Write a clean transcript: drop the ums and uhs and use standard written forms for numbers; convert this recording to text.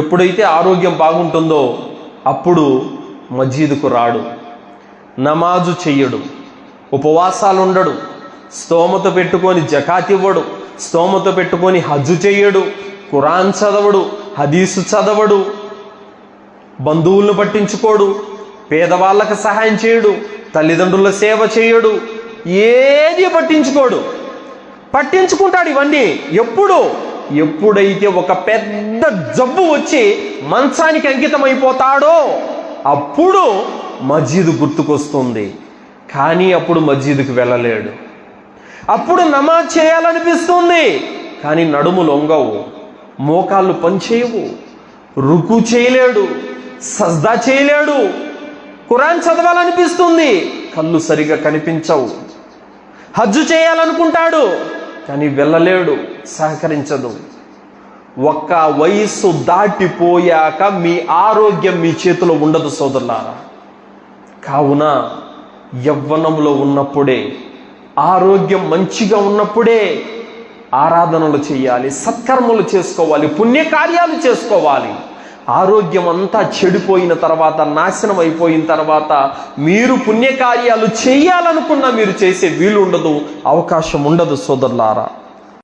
ఎప్పుడైతే ఆరోగ్యం బాగుంటుందో అప్పుడు మస్జిద్కు రాడు, నమాజు చెయ్యడు, ఉపవాసాలు ఉండడు, స్తోమత పెట్టుకొని జకాత్ ఇవ్వడు, స్తోమత పెట్టుకొని హజ్జు చెయ్యడు, ఖురాన్ చదవడు, హదీసు చదవడు, బంధువులను పట్టించుకోడు, పేదవాళ్ళకు సహాయం చేయడు, తల్లిదండ్రుల సేవ చేయడు, ఏది పట్టించుకుంటాడు ఇవన్నీ ఎప్పుడైతే ఒక పెద్ద జబ్బు వచ్చి మంచానికి అంకితం అయిపోతాడో అప్పుడు మస్జిద్ గుర్తుకొస్తుంది. కానీ అప్పుడు మస్జిద్కి వెళ్ళలేడు. అప్పుడు నమాజ్ చేయాలనిపిస్తుంది, కానీ నడుము లొంగవు, మోకాళ్ళు పనిచేయవు, రుకు చేయలేడు, సజ్దా చేయలేడు. ఖురాన్ చదవాలనిపిస్తుంది, కళ్ళు సరిగా కనిపించవు. హజ్జు చేయాలనుకుంటాడు, కానీ వెళ్ళలేడు, సహకరించదు. ఒక్క వయస్సు దాటిపోయాక మీ ఆరోగ్యం మీ చేతిలో ఉండదు సోదరులారా. కావున యవ్వనంలో ఉన్నప్పుడే, ఆరోగ్యం మంచిగా ఉన్నప్పుడే ఆరాధనలు చేయాలి, సత్కర్మలు చేసుకోవాలి, పుణ్యకార్యాలు చేసుకోవాలి. ఆరోగ్యం అంతా చెడిపోయిన తర్వాత, నాశనం అయిపోయిన తర్వాత మీరు పుణ్యకార్యాలు చేయాలనుకున్నా మీరు చేసే వీలు ఉండదు, అవకాశం ఉండదు సోదరులారా.